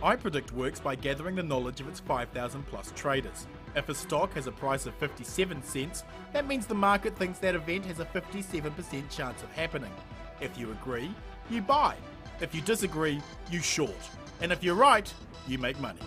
iPredict works by gathering the knowledge of its 5,000 plus traders. If a stock has a price of 57 cents, that means the market thinks that event has a 57% chance of happening. If you agree, you buy. If you disagree, you short. And if you're right, you make money.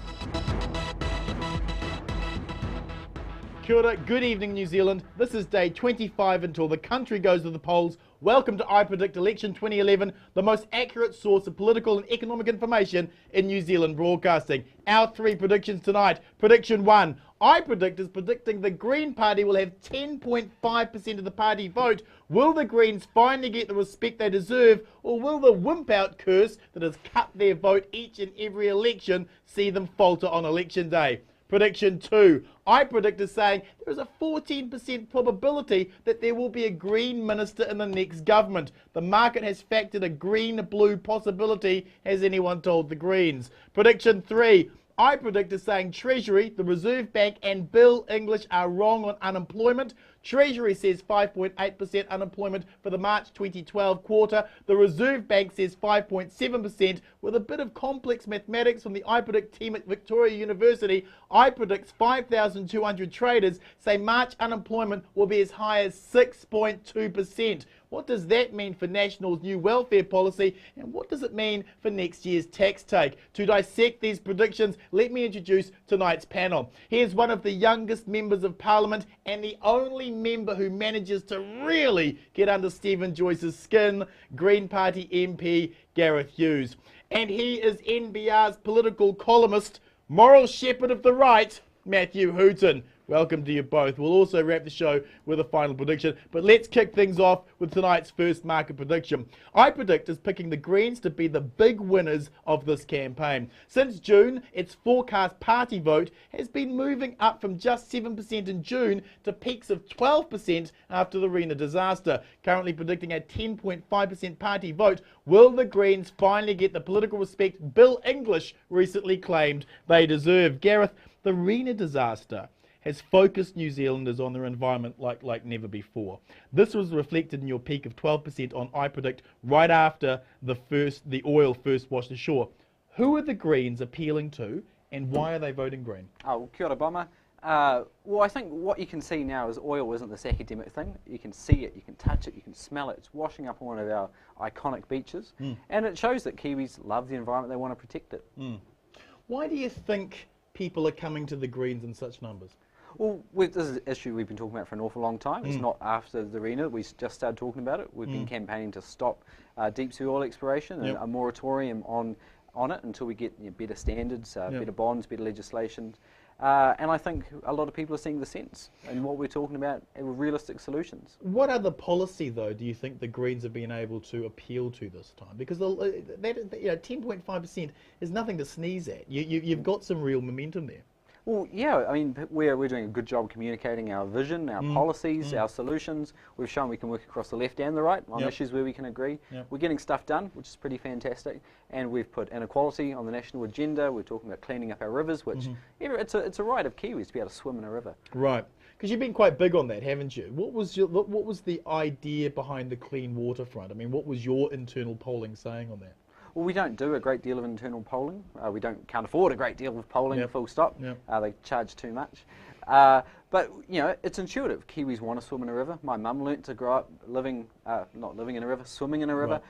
Kia ora, good evening New Zealand. This is day 25 until the country goes to the polls. Welcome to iPredict Election 2011, the most accurate source of political and economic information in New Zealand broadcasting. Our three predictions tonight. Prediction 1. iPredict is predicting the Green Party will have 10.5% of the party vote. Will the Greens finally get the respect they deserve, or will the wimp out curse that has cut their vote each and every election see them falter on election day? Prediction 2. iPredict is saying there is a 14% probability that there will be a Green minister in the next government. The market has factored a green-blue possibility. Has anyone told the Greens? Prediction 3. iPredict is saying Treasury, the Reserve Bank and Bill English are wrong on unemployment. Treasury says 5.8% unemployment for the March 2012 quarter. The Reserve Bank says 5.7%. With a bit of complex mathematics from the iPredict team at Victoria University, iPredict's 5,200 traders say March unemployment will be as high as 6.2%. What does that mean for National's new welfare policy, and what does it mean for next year's tax take? To dissect these predictions, let me introduce tonight's panel. Here's one of the youngest members of Parliament and the only member who manages to really get under Stephen Joyce's skin, Green Party MP Gareth Hughes. And he is NBR's political columnist, moral shepherd of the right, Matthew Hooton. Welcome to you both. We'll also wrap the show with a final prediction, but let's kick things off with tonight's first market prediction. iPredict is picking the Greens to be the big winners of this campaign. Since June, its forecast party vote has been moving up from just 7% in June to peaks of 12% after the Rena disaster. Currently predicting a 10.5% party vote, will the Greens finally get the political respect Bill English recently claimed they deserve? Gareth, the Rena disaster has focused New Zealanders on their environment like never before. This was reflected in your peak of 12% on iPredict right after the oil first washed ashore. Who are the Greens appealing to, and why are they voting Green? Oh, kia ora, Bomber. Well, I think what you can see now is oil isn't this academic thing. You can see it, you can touch it, you can smell it. It's washing up on one of our iconic beaches, and it shows that Kiwis love the environment, they want to protect it. Why do you think people are coming to the Greens in such numbers? Well, this is an issue we've been talking about for an awful long time. It's not after the Rena. We just started talking about it. We've been campaigning to stop deep sea oil exploration and a moratorium on it until we get better standards, better bonds, better legislation. And I think a lot of people are seeing the sense in what we're talking about with realistic solutions. What other policy, though, do you think the Greens have been able to appeal to this time? Because 10.5% is nothing to sneeze at. You've got some real momentum there. Well, yeah, I mean, we're doing a good job communicating our vision, our policies, our solutions. We've shown we can work across the left and the right on issues where we can agree. We're getting stuff done, which is pretty fantastic. And we've put inequality on the national agenda. We're talking about cleaning up our rivers, which it's a right of Kiwis to be able to swim in a river. Right. Because you've been quite big on that, haven't you? What was the idea behind the clean water front? I mean, what was your internal polling saying on that? Well, we don't do a great deal of internal polling. We can't afford a great deal of polling, full stop. They charge too much. But, you know, it's intuitive. Kiwis want to swim in a river. My mum learnt to grow up not living in a river, swimming in a river.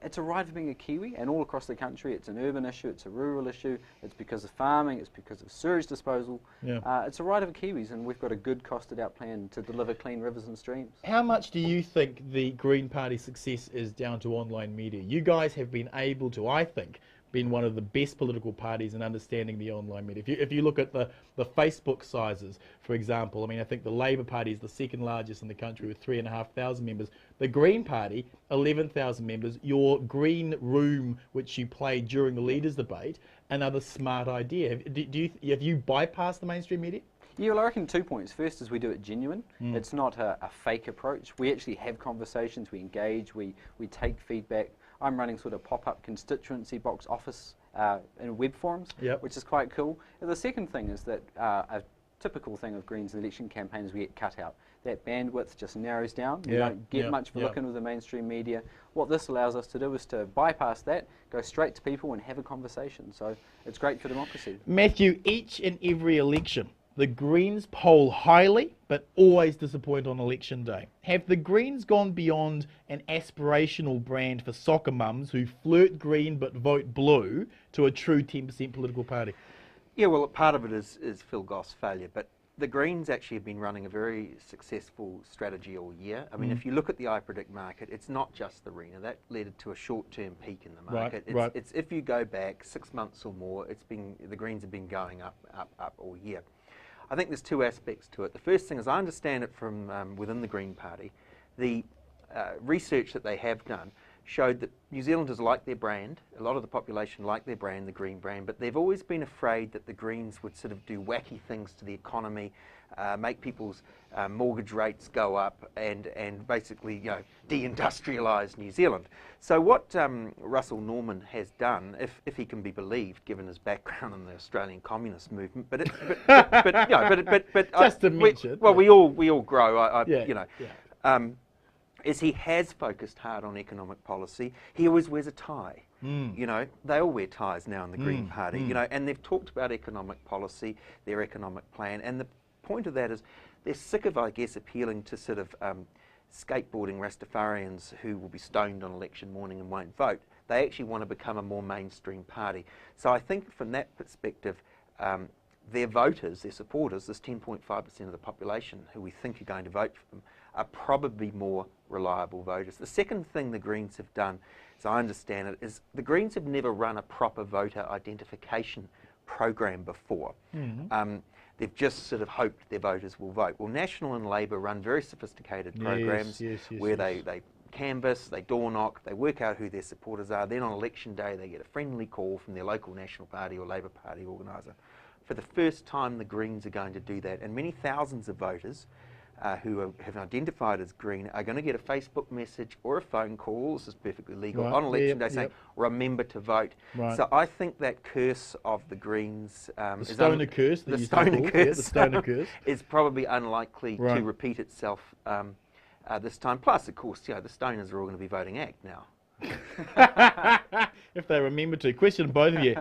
It's a right of being a Kiwi, and all across the country it's an urban issue, it's a rural issue, it's because of farming, it's because of sewage disposal. It's a right of Kiwis, and we've got a good costed out plan to deliver clean rivers and streams. How much do you think the Green Party's success is down to online media? You guys have been able to, I think, been one of the best political parties in understanding the online media. If you look at the Facebook sizes, for example, I mean, I think the Labour Party is the second largest in the country with 3,500 members. The Green Party, 11,000 members. Your Green Room, which you played during the leaders' debate, another smart idea. Have you bypassed the mainstream media? Yeah, well, I reckon 2 points. First is we do it genuine. It's not a fake approach. We actually have conversations, we engage, we take feedback. I'm running sort of pop-up constituency box office in web forums, which is quite cool. And the second thing is that typical thing of Greens election campaigns, we get cut out. That bandwidth just narrows down. We don't get much of a look into the mainstream media. What this allows us to do is to bypass that, go straight to people and have a conversation. So it's great for democracy. Matthew, each and every election, the Greens poll highly, but always disappoint on election day. Have the Greens gone beyond an aspirational brand for soccer mums who flirt green but vote blue to a true 10% political party? Yeah, well, part of it is Phil Goff's failure, but the Greens actually have been running a very successful strategy all year. I mean, if you look at the iPredict market, it's not just the arena. That led to a short-term peak in the market. It's if you go back 6 months or more, the Greens have been going up all year. I think there's two aspects to it. The first thing is, I understand it from within the Green Party, the research that they have done showed that New Zealanders like their brand, a lot of the population like their brand, the Green brand, but they've always been afraid that the Greens would sort of do wacky things to the economy, make people's mortgage rates go up, and basically, de-industrialise New Zealand. So what Russell Norman has done, if he can be believed, given his background in the Australian Communist movement, but just to mention, we all grow, is he has focused hard on economic policy. He always wears a tie. They all wear ties now in the Green Party, and they've talked about economic policy, their economic plan, and the point of that is they're sick of, I guess, appealing to sort of skateboarding Rastafarians who will be stoned on election morning and won't vote. They actually want to become a more mainstream party. So I think from that perspective, their voters, their supporters, this 10.5% of the population who we think are going to vote for them, are probably more reliable voters. The second thing the Greens have done, as I understand it, is the Greens have never run a proper voter identification program before. They've just sort of hoped their voters will vote. Well, National and Labour run very sophisticated programs where they canvass, they door knock, they work out who their supporters are. Then on election day, they get a friendly call from their local National Party or Labour Party organiser. For the first time, the Greens are going to do that, and many thousands of voters who have identified as Green are going to get a Facebook message or a phone call, this is perfectly legal, on election day saying, remember to vote. So I think that curse of the Greens the stoner curse is probably unlikely to repeat itself this time. Plus, of course, the stoners are all going to be voting ACT now. If they remember to. Question to both of you.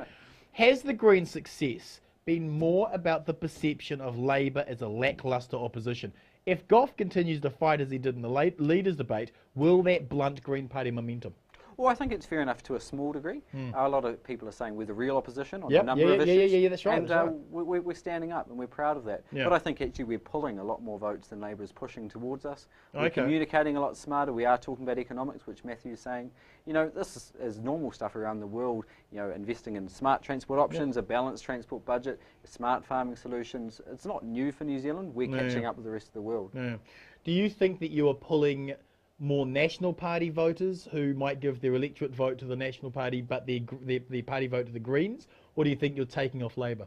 Has the Greens' success been more about the perception of Labour as a lacklustre opposition? If Goff continues to fight as he did in the leaders' debate, will that blunt Green Party momentum? Well, I think it's fair enough to a small degree. A lot of people are saying we're the real opposition on a number of issues. Yeah, that's right. And we're standing up and we're proud of that. But I think actually we're pulling a lot more votes than Labour is pushing towards us. We're communicating a lot smarter. We are talking about economics, which Matthew is saying. This is normal stuff around the world, investing in smart transport options, a balanced transport budget, smart farming solutions. It's not new for New Zealand. We're catching up with the rest of the world. Do you think that you are pulling more National Party voters who might give their electorate vote to the National Party but their party vote to the Greens, or do you think you're taking off Labour?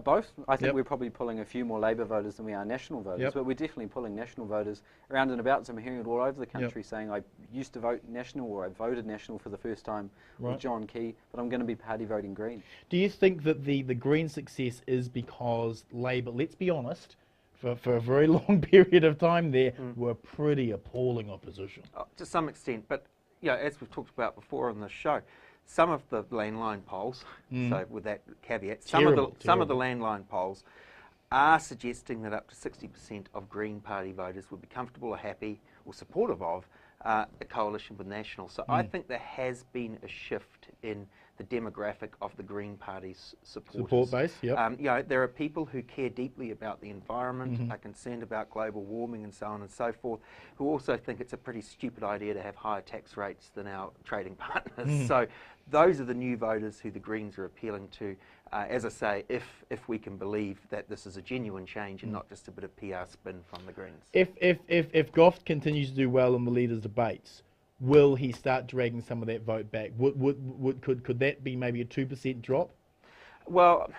Both. I think we're probably pulling a few more Labour voters than we are National voters, but we're definitely pulling National voters around and about. So I'm hearing it all over the country saying I used to vote National, or I voted National for the first time with John Key, but I'm going to be party voting Green. Do you think that the Green success is because Labour, let's be honest, for a very long period of time there, were pretty appalling opposition? To some extent, but as we've talked about before on the show, some of the landline polls, so with that caveat, some of the landline polls are suggesting that up to 60% of Green Party voters would be comfortable or happy or supportive of a coalition with National. So I think there has been a shift in the demographic of the Green Party's supporters. Support base, there are people who care deeply about the environment, are concerned about global warming and so on and so forth, who also think it's a pretty stupid idea to have higher tax rates than our trading partners. So those are the new voters who the Greens are appealing to. As I say, if we can believe that this is a genuine change and not just a bit of PR spin from the Greens. If Goff continues to do well in the leaders' debates, will he start dragging some of that vote back? Could that be maybe a 2% drop? Well,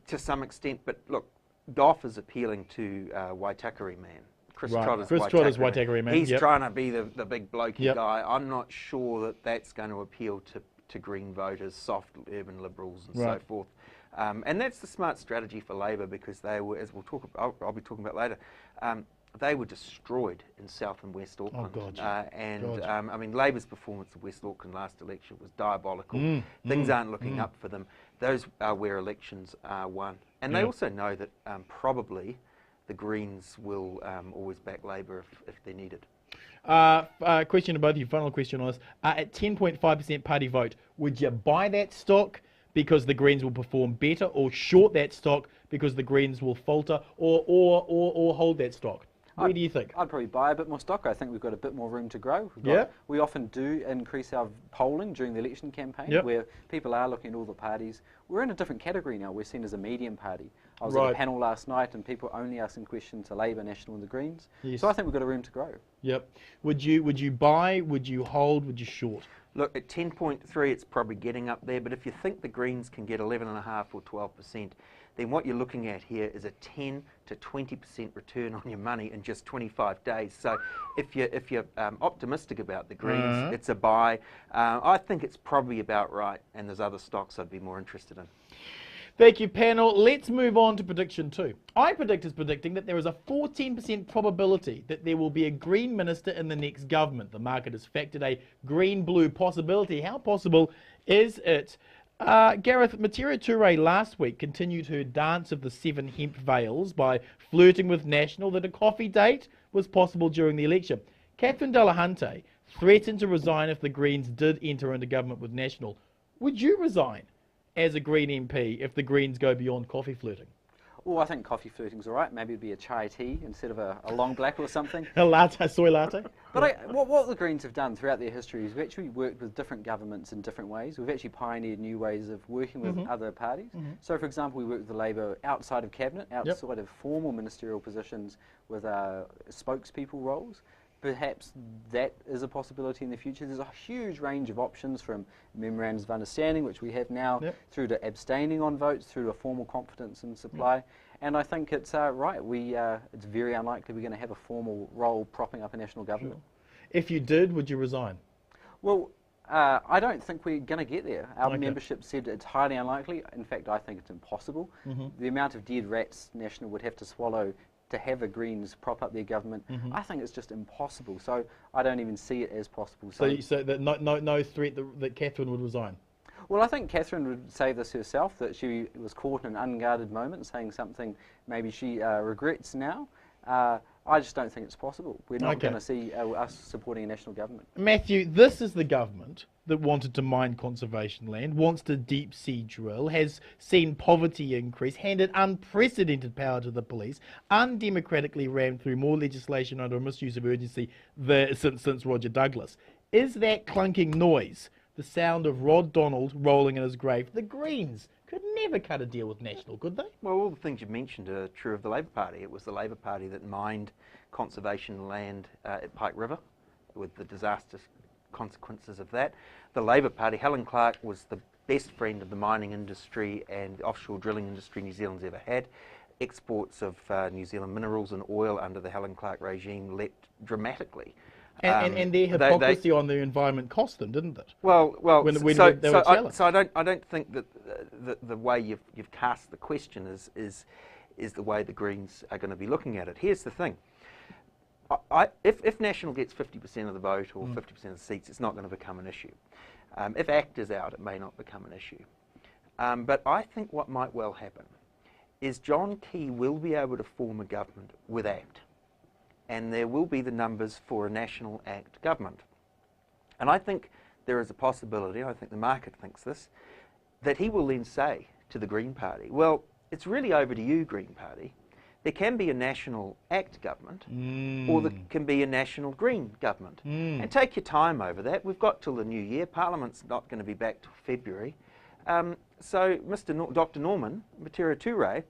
to some extent, but look, Goff is appealing to Waitakere man. Chris Trotter's Waitakere man. He's trying to be the big blokey guy. I'm not sure that that's going to appeal to Green voters, soft urban liberals and so forth. And that's the smart strategy for Labor, because they were, as I'll be talking about later, they were destroyed in South and West Auckland. Oh, God. I mean, Labor's performance in West Auckland last election was diabolical. Things aren't looking up for them. Those are where elections are won. And they also know that probably the Greens will always back Labor if they're needed. Question to both of you, final question on this. At 10.5% party vote, would you buy that stock because the Greens will perform better, or short that stock because the Greens will falter, or hold that stock? What do you think? I'd probably buy a bit more stock. I think we've got a bit more room to grow. We often do increase our polling during the election campaign, where people are looking at all the parties. We're in a different category now. We're seen as a medium party. I was at a panel last night and people only asking questions to Labor, National and the Greens. So I think we've got a room to grow. Would you buy, would you hold, would you short? Look, at 10.3 it's probably getting up there, but if you think the Greens can get 11.5 or 12%, then what you're looking at here is a 10 to 20% return on your money in just 25 days. So if you're optimistic about the Greens, it's a buy. I think it's probably about right, and there's other stocks I'd be more interested in. Thank you, panel. Let's move on to prediction 2. iPredict is predicting that there is a 14% probability that there will be a Green minister in the next government. The market has factored a green-blue possibility. How possible is it? Gareth, Matthew Hooton last week continued her dance of the 7 hemp veils by flirting with National that a coffee date was possible during the election. Catherine Delahunty threatened to resign if the Greens did enter into government with National. Would you resign as a Green MP if the Greens go beyond coffee flirting? Well, I think coffee flirting's all right. Maybe it'd be a chai tea instead of a long black or something. A latte, soy latte. But what the Greens have done throughout their history is we've actually worked with different governments in different ways. We've actually pioneered new ways of working with other parties. So, for example, we worked with the Labor outside of cabinet, outside of formal ministerial positions with spokespeople roles. Perhaps that is a possibility in the future. There's a huge range of options, from memorandums of understanding, which we have now, through to abstaining on votes, through to a formal confidence in supply. And I think it's right. It's very unlikely we're going to have a formal role propping up a national government. If you did, would you resign? Well, I don't think we're going to get there. Our membership said it's highly unlikely. In fact, I think it's impossible. The amount of dead rats National would have to swallow to have a Greens prop up their government, I think it's just impossible. So I don't even see it as possible. So that no threat that Catherine would resign? Well, I think Catherine would say this herself, that she was caught in an unguarded moment, saying something maybe she regrets now. I just don't think it's possible. We're not going to see us supporting a national government. Matthew, this is the government that wanted to mine conservation land, wants to deep sea drill, has seen poverty increase, handed unprecedented power to the police, undemocratically rammed through more legislation under a misuse of urgency since Roger Douglas. Is that clunking noise the sound of Rod Donald rolling in his grave? The Greens could never cut a deal with National, could they? Well, all the things you've mentioned are true of the Labor Party. It was the Labor Party that mined conservation land at Pike River, with the disastrous consequences of that. The Labor Party, Helen Clark was the best friend of the mining industry and offshore drilling industry New Zealand's ever had. Exports of New Zealand minerals and oil under the Helen Clark regime leapt dramatically. And their hypocrisy on the environment cost them, didn't it? Well. So I don't think that the way you've cast the question is the way the Greens are going to be looking at it. Here's the thing: if National gets 50% of the vote or 50% of the seats, it's not going to become an issue. If ACT is out, it may not become an issue. But I think what might well happen is John Key will be able to form a government with ACT, and there will be the numbers for a national ACT government. And I think there is a possibility, I think the market thinks this, that he will then say to the Green Party, well, it's really over to you, Green Party. There can be a national ACT government, or there can be a national Green government. And take your time over that. We've got till the new year. Parliament's not going to be back till February. So Dr. Norman, Matthew Hooton,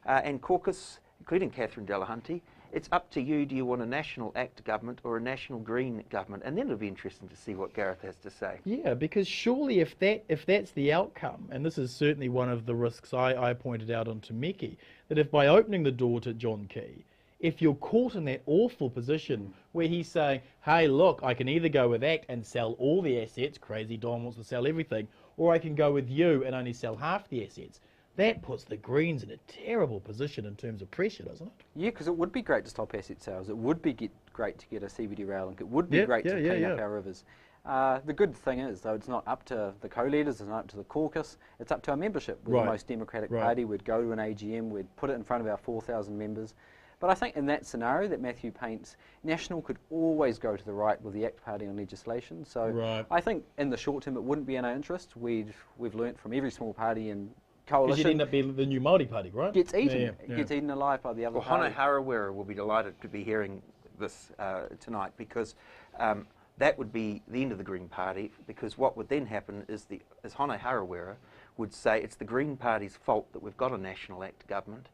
and caucus, including Catherine Delahunty, it's up to you. Do you want a national ACT government or a national Green government? And then it'll be interesting to see what Gareth has to say. Yeah, because surely if that's the outcome, and this is certainly one of the risks I pointed out on Tameki, that if by opening the door to John Key, if you're caught in that awful position where he's saying, hey, look, I can either go with ACT and sell all the assets, crazy Don wants to sell everything, or I can go with you and only sell half the assets, that puts the Greens in a terrible position in terms of pressure, doesn't it? Yeah, because it would be great to stop asset sales. It would be great to get a CBD rail link. It would be great to clean up our rivers. The good thing is, though, it's not up to the co-leaders, it's not up to the caucus, it's up to our membership. We're the most democratic party. We'd go to an AGM, we'd put it in front of our 4,000 members. But I think in that scenario that Matthew paints, National could always go to the right with the ACT Party on legislation. So I think in the short term it wouldn't be in our interest. We've learnt from every small party and coalition. Because you'd end up being the new Māori party, right? Gets eaten. It gets eaten alive by the other party. Hone Harawira will be delighted to be hearing this tonight, because that would be the end of the Green Party, because what would then happen is Hone Harawira would say it's the Green Party's fault that we've got a National ACT government.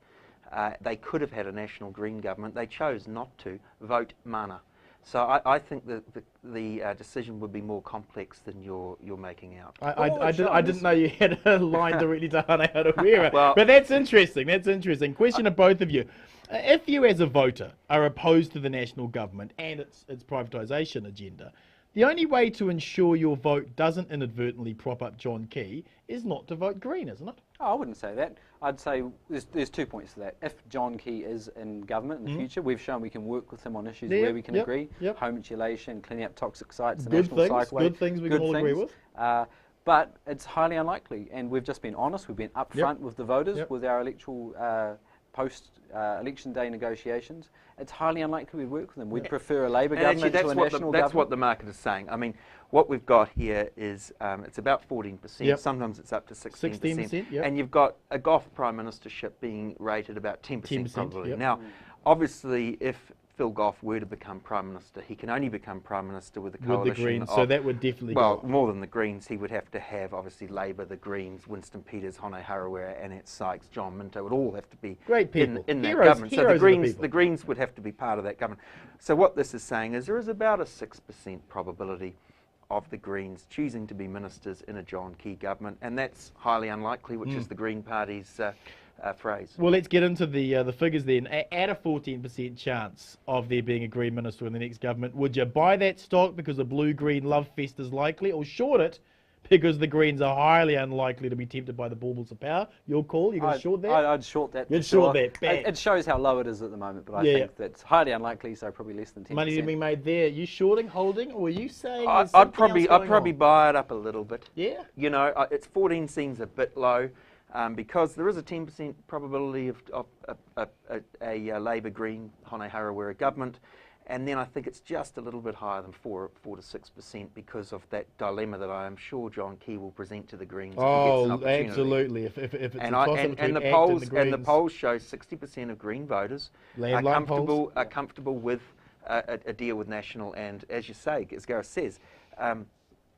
They could have had a National Green government. They chose not to vote mana. So I think that the decision would be more complex than you're making out. I didn't know you had a line directly to Hone Harawira. But that's interesting. That's interesting. Question to both of you. If you as a voter are opposed to the national government and its privatisation agenda, the only way to ensure your vote doesn't inadvertently prop up John Key is not to vote Green, isn't it? Oh, I wouldn't say that. I'd say there's 2 points to that. If John Key is in government in the future, we've shown we can work with him on issues where we can agree. Home insulation, cleaning up toxic sites, the National Cycleway. Good things we can all agree with. But it's highly unlikely, and we've just been honest. We've been upfront with the voters, with our electoral post-election day negotiations. It's highly unlikely we'd work with them. We'd prefer a Labour government to a national government. That's what the market is saying. I mean, what we've got here is it's about 14%. Sometimes it's up to 16%. And you've got a Gough Prime Ministership being rated about 10% probably. Now, obviously, if Phil Gough were to become Prime Minister, he can only become Prime Minister with a coalition with the Greens, so that would definitely go. More than the Greens, he would have to have, obviously, Labour, the Greens, Winston Peters, Hone Harawira, Annette Sykes, John Minto would all have to be great people in that government. So the Greens would have to be part of that government. So what this is saying is there is about a 6% probability of the Greens choosing to be ministers in a John Key government, and that's highly unlikely, which is the Green Party's phrase. Well, let's get into the figures then. At a 14% chance of there being a Green minister in the next government, would you buy that stock because the blue-green love fest is likely, or short it because the Greens are highly unlikely to be tempted by the baubles of power? Your call? You're going to short that? I'd short that. You'd short that. It shows how low it is at the moment, but I think that's highly unlikely, so probably less than 10%. Money to be made there. Are you shorting, holding, or are you saying I'd probably buy it up a little bit. Yeah? You know, it's 14 seems a bit low. Because there is a 10% probability of a Labour Green Hone Harawira government, and then I think it's just a little bit higher than 4 to 6% because of that dilemma that I am sure John Key will present to the Greens. Oh, absolutely! If it's a toss-up between the ACT polls and the Greens. And the polls show 60% of Green voters are comfortable with a deal with National, and as you say, as Gareth says.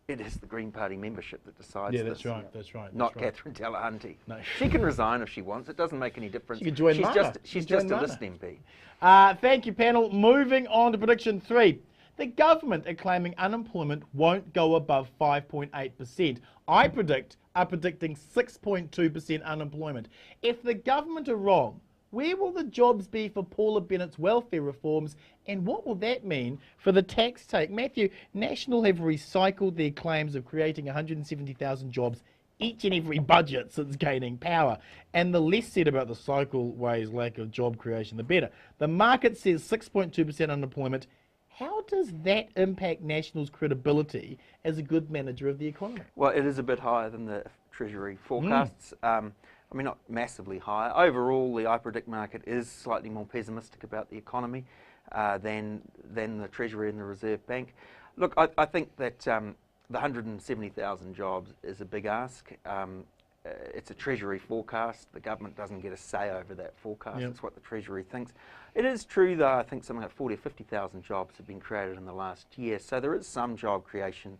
It is the Green Party membership that decides this. That's right. Not Catherine Delahunty. No. She can resign if she wants. It doesn't make any difference. She can join Mana. She's just a list MP. Thank you, panel. Moving on to prediction 3. The government are claiming unemployment won't go above 5.8%. iPredict are predicting 6.2% unemployment. If the government are wrong, where will the jobs be for Paula Bennett's welfare reforms, and what will that mean for the tax take? Matthew, National have recycled their claims of creating 170,000 jobs each and every budget since gaining power. And the less said about the Cycleway's lack of job creation, the better. The market says 6.2% unemployment. How does that impact National's credibility as a good manager of the economy? Well, it is a bit higher than the Treasury forecasts. I mean, not massively higher. Overall, the iPredict market is slightly more pessimistic about the economy than the Treasury and the Reserve Bank. Look, I think that the 170,000 jobs is a big ask. It's a Treasury forecast. The government doesn't get a say over that forecast. It's what the Treasury thinks. It is true, though, I think something like 40 or 50,000 jobs have been created in the last year. So there is some job creation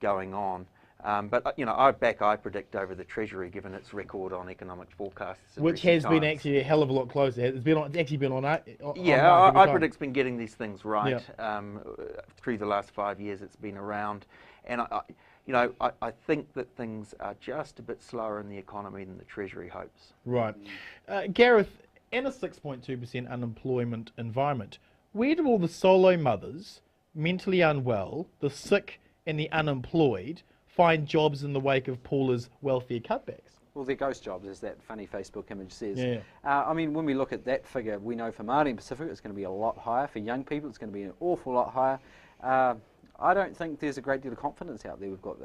going on. But, you know, I back iPredict over the Treasury, given its record on economic forecasts. Which has been actually a hell of a lot closer. It's actually been on iPredict's been getting these things right. Through the last 5 years it's been around. And, I think that things are just a bit slower in the economy than the Treasury hopes. Right. Gareth, in a 6.2% unemployment environment, where do all the solo mothers, mentally unwell, the sick and the unemployed find jobs in the wake of Paula's welfare cutbacks? Well, they're ghost jobs, as that funny Facebook image says. Yeah. I mean, when we look at that figure, we know for Martyn Pacific it's going to be a lot higher. For young people, it's going to be an awful lot higher. I don't think there's a great deal of confidence out there. We've got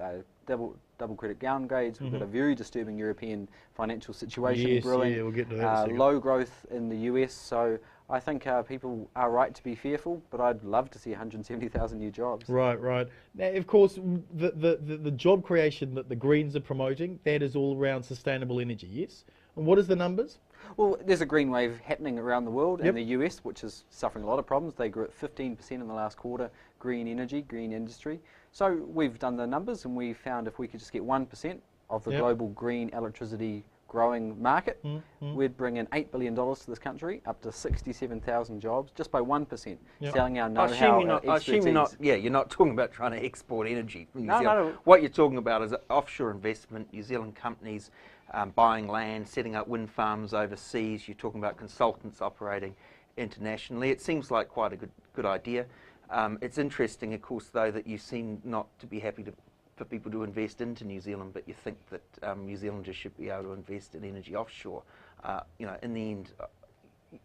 double credit downgrades. We've got a very disturbing European financial situation brewing. Yeah, we'll get to that low growth in the US. So I think people are right to be fearful, but I'd love to see 170,000 new jobs. Right, right. Now, of course, the job creation that the Greens are promoting, that is all around sustainable energy, yes? And what is the numbers? Well, there's a green wave happening around the world. In the US, which is suffering a lot of problems. They grew at 15% in the last quarter, green energy, green industry. So we've done the numbers and we found if we could just get 1% of the global green electricity growing market, we'd bring in $8 billion to this country, up to 67,000 jobs, just by 1%, selling our know-how, expertise. You're not talking about trying to export energy from New Zealand. No. What you're talking about is offshore investment, New Zealand companies buying land, setting up wind farms overseas. You're talking about consultants operating internationally. It seems like quite a good idea. It's interesting, of course, though, that you seem not to be happy for people to invest into New Zealand, but you think that New Zealanders should be able to invest in energy offshore. In the end,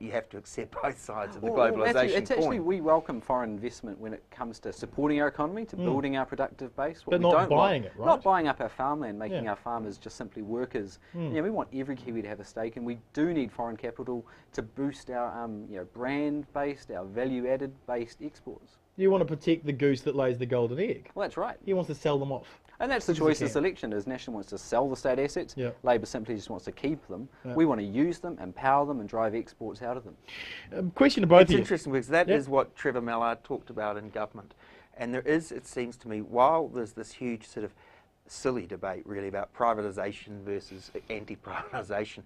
you have to accept both sides of the globalisation Matthew, it's coin. actually, we welcome foreign investment when it comes to supporting our economy, to building our productive base. But not buying it, right? Not buying up our farmland, making our farmers just simply workers. We want every Kiwi to have a stake, and we do need foreign capital to boost our brand-based, our value-added based exports. You want to protect the goose that lays the golden egg. Well, that's right. He wants to sell them off. And that's the choice this election is. National wants to sell the state assets. Labor simply just wants to keep them. We want to use them, empower them, and drive exports out of them. Question to both of you. It's interesting because that is what Trevor Mallard talked about in government. And there is, it seems to me, while there's this huge sort of silly debate really about privatisation versus anti-privatisation,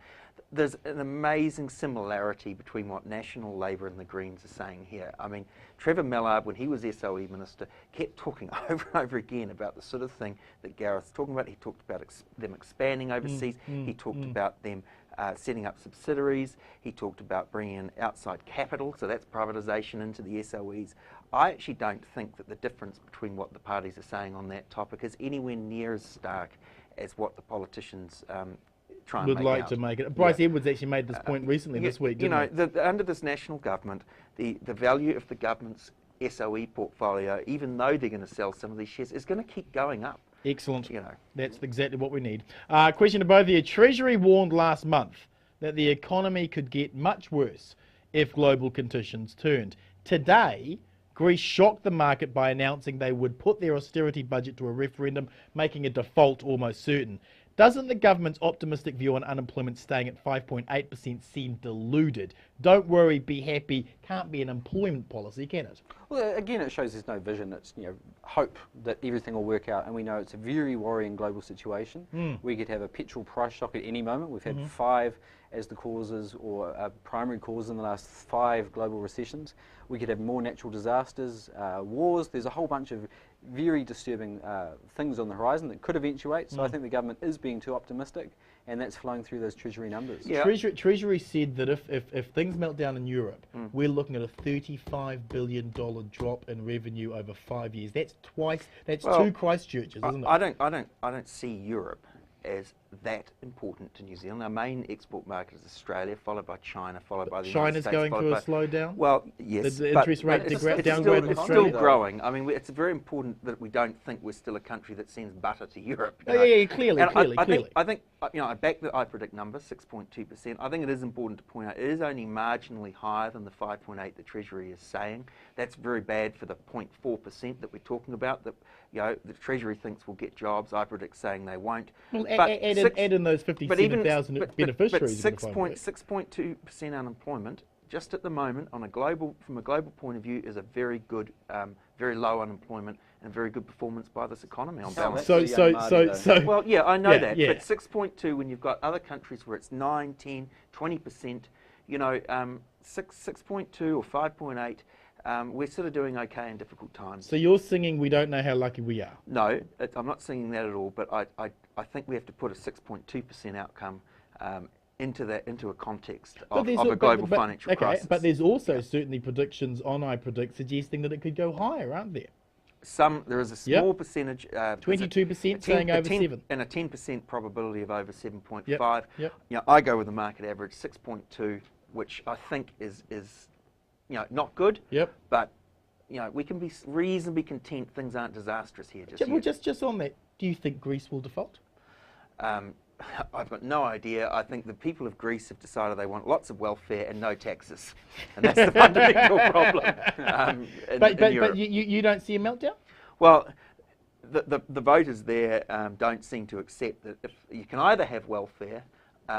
there's an amazing similarity between what National Labour and the Greens are saying here. I mean, Trevor Mallard, when he was SOE Minister, kept talking over and over again about the sort of thing that Gareth's talking about. He talked about them expanding overseas. He talked about them setting up subsidiaries. He talked about bringing in outside capital, so that's privatisation into the SOEs. I actually don't think that the difference between what the parties are saying on that topic is anywhere near as stark as what the politicians would like to make it. Bryce Edwards actually made this point recently this week, didn't he? Under this national government, the value of the government's SOE portfolio, even though they're going to sell some of these shares, is going to keep going up. Excellent. That's exactly what we need. Question to both of you. Treasury warned last month that the economy could get much worse if global conditions turned. Today, Greece shocked the market by announcing they would put their austerity budget to a referendum, making a default almost certain. Doesn't the government's optimistic view on unemployment staying at 5.8% seem deluded? Don't worry, be happy. Can't be an employment policy, can it? Well, again, it shows there's no vision. It's hope that everything will work out, and we know it's a very worrying global situation. We could have a petrol price shock at any moment. We've had 5 as the causes, or a primary cause in the last 5 global recessions. We could have more natural disasters, wars. There's a whole bunch of very disturbing things on the horizon that could eventuate. So I think the government is being too optimistic, and that's flowing through those Treasury numbers. Yeah. Treasury said that if things melt down in Europe, we're looking at a $35 billion drop in revenue over 5 years. That's twice. That's 2 Christchurches, isn't it? I don't see Europe as that important to New Zealand. Our main export market is Australia, followed by China, followed by the United States. China's going through a slowdown? Well, yes. The interest rate downgrade in It's Australia? still growing. I mean, it's very important that we don't think we're still a country that sends butter to Europe. Clearly. I think I back the iPredict number, 6.2%. I think it is important to point out it is only marginally higher than the 5.8 the Treasury is saying. That's very bad for the 0.4% that we're talking about. That the Treasury thinks will get jobs. iPredict's saying they won't. Well, add in those 57,000 beneficiaries. But 6.2% unemployment, just at the moment, from a global point of view, is a very good, very low unemployment and very good performance by this economy on balance. Well, yeah, I know that, but 6.2 when you've got other countries where it's 9, 10, 20%, 6.2 or 5.8. We're sort of doing okay in difficult times. So you're singing "We Don't Know How Lucky We Are"? No, I'm not singing that at all. But I think we have to put a 6.2% outcome into a context of a global financial crisis. But there's also certainly predictions on iPredict suggesting that it could go higher, aren't there? There is a small percentage. 22% saying over 7. And a 10% probability of over 7.5. Yep. You know, I go with the market average 6.2, which I think is you know, not good. Yep. But you know, we can be reasonably content. Things aren't disastrous here just Well, yet. just on that, do you think Greece will default? I've got no idea. I think the people of Greece have decided they want lots of welfare and no taxes, and that's the fundamental problem. But you don't see a meltdown? Well, the voters there don't seem to accept that if you can either have welfare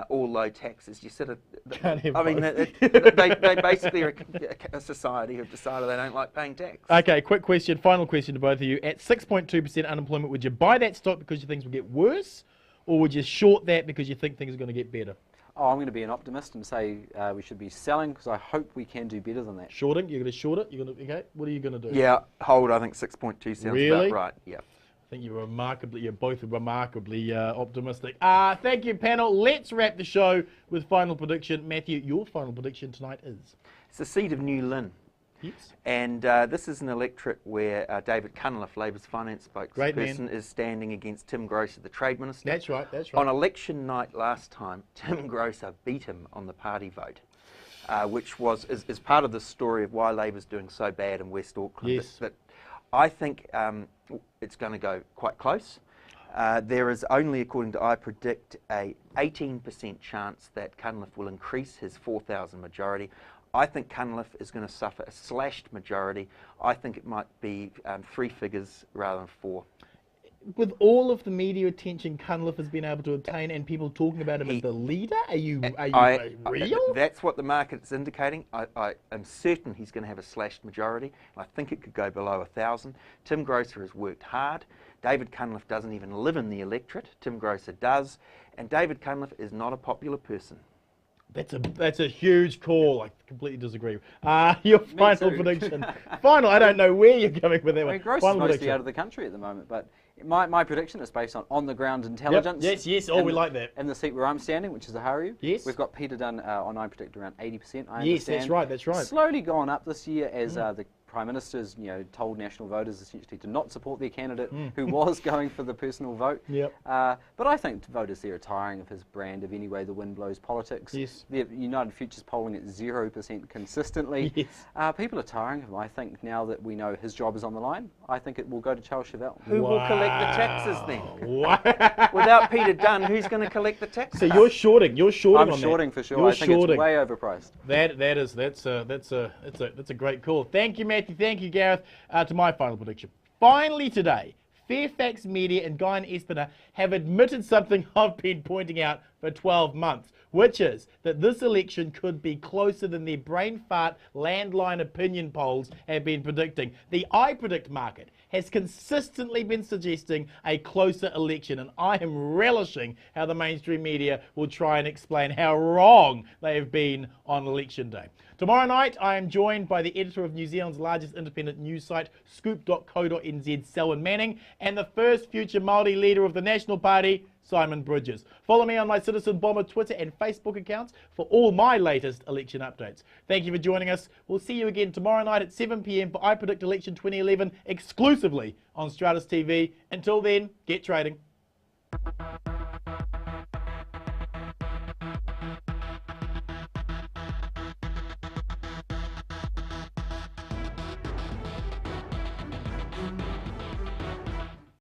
or low taxes. You sort of, I mean, they basically are a society who've decided they don't like paying tax. Okay, quick question, final question to both of you. At 6.2% unemployment, would you buy that stock because you think things will get worse, or would you short that because you think things are going to get better? Oh, I'm going to be an optimist and say we should be selling because I hope we can do better than that. Shorting? You're going to short it? You're going to, okay. What are you going to do? Yeah, hold. I think 6.2 sounds really? about right. Yeah. I think you're both remarkably optimistic. Thank you, panel. Let's wrap the show with final prediction. Matthew, your final prediction tonight is? It's the seat of New Lynn. Yes. And this is an electorate where David Cunliffe, Labour's finance spokesperson, is standing against Tim Grosser, the Trade Minister. That's right, that's right. On election night last time, Tim Grosser beat him on the party vote, which is part of the story of why Labour's doing so bad in West Auckland. Yes. But I think it's going to go quite close. There is only, according to iPredict, a 18% chance that Cunliffe will increase his 4,000 majority. I think Cunliffe is going to suffer a slashed majority. I think it might be 3 figures rather than 4. With all of the media attention Cunliffe has been able to obtain and people talking about him as the leader, are you real? That's what the market's indicating. I am certain he's going to have a slashed majority. I think it could go below 1,000. Tim Grosser has worked hard. David Cunliffe doesn't even live in the electorate. Tim Grosser does. And David Cunliffe is not a popular person. That's a huge call. I completely disagree. Your final prediction. Final. I don't know where you're going with that one. Grosser's final mostly out of the country at the moment, but my prediction is based on the ground intelligence. Yep. Yes. Oh, we like that. In the seat where I'm standing, which is the Haru. Yes. We've got Peter Dunn on iPredict around 80%. Yes, that's right. That's right. Slowly gone up this year as the Prime Minister's, told national voters essentially to not support their candidate who was going for the personal vote. Yep. But I think voters there are tiring of his brand of any way the wind blows politics. Yes. The United Future's polling at 0% consistently. Yes. People are tiring of him. I think now that we know his job is on the line, I think it will go to Charles Chauvel. Who will collect the taxes then? Wow. Without Peter Dunn, who's going to collect the taxes? So you're shorting. You're shorting. I'm on shorting that. for sure. You're I think shorting. it's way overpriced. That's a great call. Thank you, Matthew. Thank you, Gareth. To my final prediction. Finally today, Fairfax Media and Guy and Espiner have admitted something I've been pointing out for 12 months, which is that this election could be closer than their brain fart landline opinion polls have been predicting. The iPredict market has consistently been suggesting a closer election, and I am relishing how the mainstream media will try and explain how wrong they have been on election day. Tomorrow night, I am joined by the editor of New Zealand's largest independent news site, scoop.co.nz, Selwyn Manning, and the first future Māori leader of the National Party, Simon Bridges. Follow me on my Citizen Bomber Twitter and Facebook accounts for all my latest election updates. Thank you for joining us. We'll see you again tomorrow night at 7 p.m. for iPredict Election 2011 exclusively on Stratus TV. Until then, get trading.